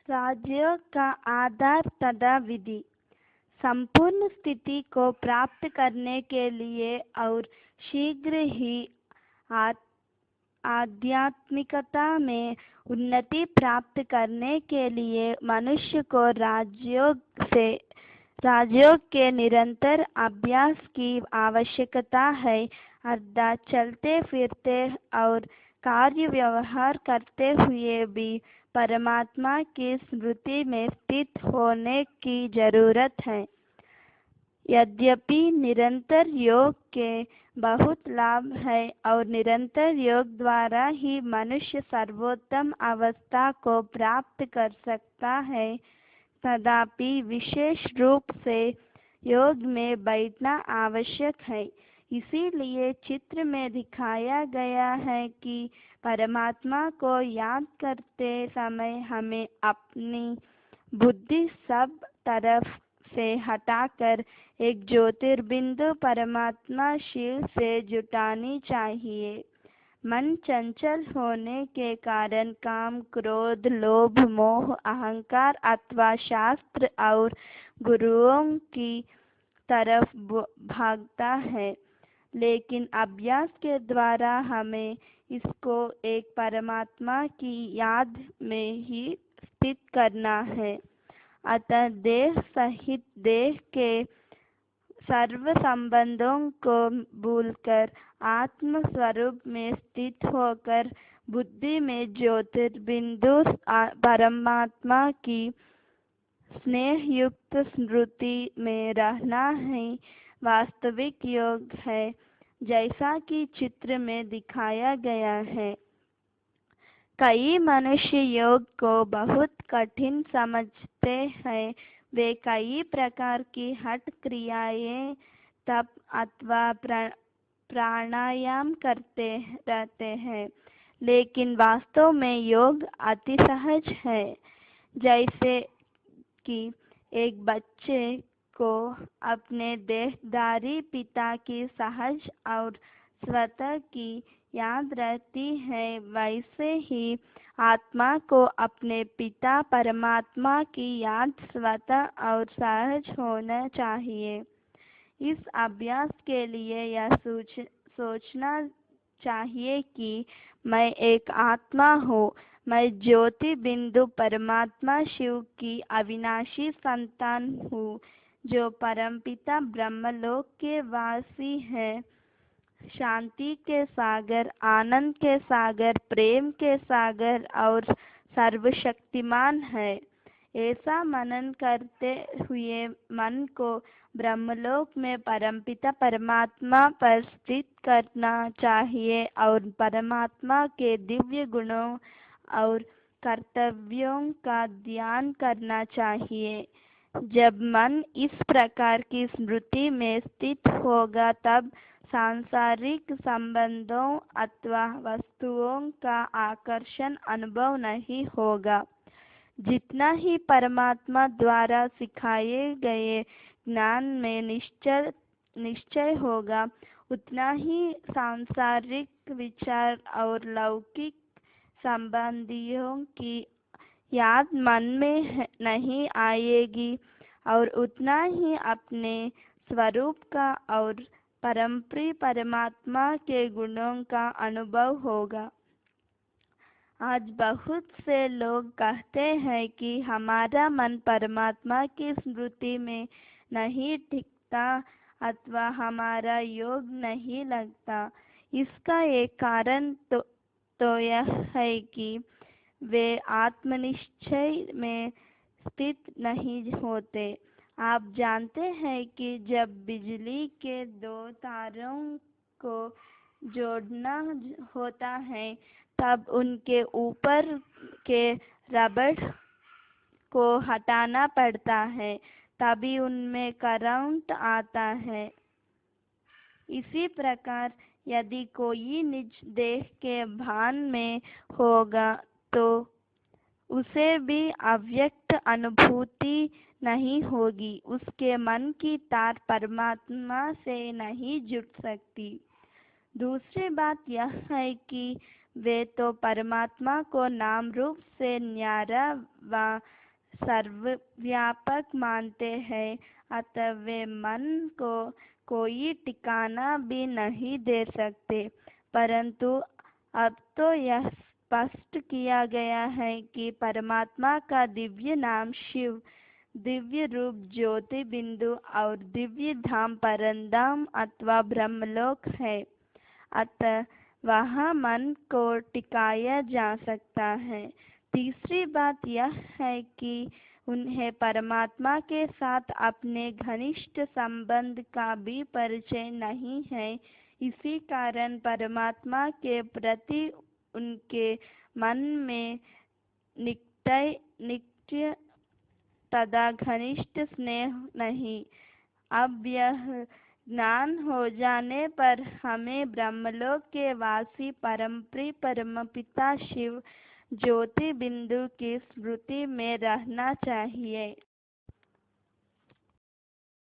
राजयोग का आधार तथा विधि। संपूर्ण स्थिति को प्राप्त करने के लिए और शीघ्र ही आध्यात्मिकता में उन्नति प्राप्त करने के लिए मनुष्य को राजयोग के निरंतर अभ्यास की आवश्यकता है। अर्थात चलते फिरते और कार्य व्यवहार करते हुए भी परमात्मा की स्मृति में स्थित होने की जरूरत है। यद्यपि निरंतर योग के बहुत लाभ है और निरंतर योग द्वारा ही मनुष्य सर्वोत्तम अवस्था को प्राप्त कर सकता है, तथापि विशेष रूप से योग में बैठना आवश्यक है। इसीलिए चित्र में दिखाया गया है कि परमात्मा को याद करते समय हमें अपनी बुद्धि सब तरफ से हटाकर एक ज्योतिर्बिंदु परमात्मा शिव से जुटानी चाहिए। मन चंचल होने के कारण काम, क्रोध, लोभ, मोह, अहंकार अथवा शास्त्र और गुरुओं की तरफ भागता है, लेकिन अभ्यास के द्वारा हमें इसको एक परमात्मा की याद में ही स्थित करना है। अतः देह सहित देह के सर्व संबंधों को भूलकर आत्म स्वरूप में स्थित होकर बुद्धि में ज्योतिर्बिंदु परमात्मा की स्नेह युक्त स्मृति में रहना ही वास्तविक योग है, जैसा कि चित्र में दिखाया गया है। कई मनुष्य योग को बहुत कठिन समझते हैं। वे कई प्रकार की हठ क्रियाएं, तप अथवा प्राणायाम करते रहते हैं, लेकिन वास्तव में योग अति सहज है। जैसे कि एक बच्चे को अपने देहधारी पिता की सहज और स्वतः की याद रहती है, वैसे ही आत्मा को अपने पिता परमात्मा की याद स्वतः और सहज होना चाहिए। इस अभ्यास के लिए यह सोचना चाहिए कि मैं एक आत्मा हूँ, मैं ज्योति बिंदु परमात्मा शिव की अविनाशी संतान हूँ, जो परमपिता ब्रह्मलोक के वासी है, शांति के सागर, आनंद के सागर, प्रेम के सागर और सर्वशक्तिमान है। ऐसा मनन करते हुए मन को ब्रह्मलोक में परमपिता परमात्मा पर स्थित करना चाहिए और परमात्मा के दिव्य गुणों और कर्तव्यों का ध्यान करना चाहिए। जब मन इस प्रकार की स्मृति में स्थित होगा, तब सांसारिक संबंधों अथवा वस्तुओं का आकर्षण अनुभव नहीं होगा। जितना ही परमात्मा द्वारा सिखाए गए ज्ञान में निश्चय होगा, उतना ही सांसारिक विचार और लौकिक संबंधियों की याद मन में नहीं आएगी और उतना ही अपने स्वरूप का और परमप्रिय परमात्मा के गुणों का अनुभव होगा। आज बहुत से लोग कहते हैं कि हमारा मन परमात्मा की स्मृति में नहीं टिकता अथवा हमारा योग नहीं लगता। इसका एक कारण तो यह है कि वे आत्मनिश्चय में स्थित नहीं होते। आप जानते हैं कि जब बिजली के दो तारों को जोड़ना होता है, तब उनके ऊपर के रबड़ को हटाना पड़ता है, तभी उनमें करंट आता है। इसी प्रकार यदि कोई निज देह के भान में होगा, तो उसे भी अव्यक्त अनुभूति नहीं होगी। उसके मन की तार परमात्मा से नहीं जुट सकती। दूसरी बात यह है कि वे तो परमात्मा को नाम रूप से न्यारा व सर्वव्यापक मानते हैं, अतः वे मन को कोई ठिकाना भी नहीं दे सकते। परंतु अब तो यह स्पष्ट किया गया है कि परमात्मा का दिव्य नाम शिव, दिव्य रूप ज्योति बिंदु और दिव्य धाम परमधाम अथवा ब्रह्मलोक है। अतः वहाँ मन को टिकाया जा सकता है। तीसरी बात यह है कि उन्हें परमात्मा के साथ अपने घनिष्ठ संबंध का भी परिचय नहीं है। इसी कारण परमात्मा के प्रति उनके मन में नित्य तथा घनिष्ठ स्नेह नहीं। अब यह ज्ञान हो जाने पर हमें ब्रह्मलोक के वासी परमपिता शिव ज्योति बिंदु की स्मृति में रहना चाहिए।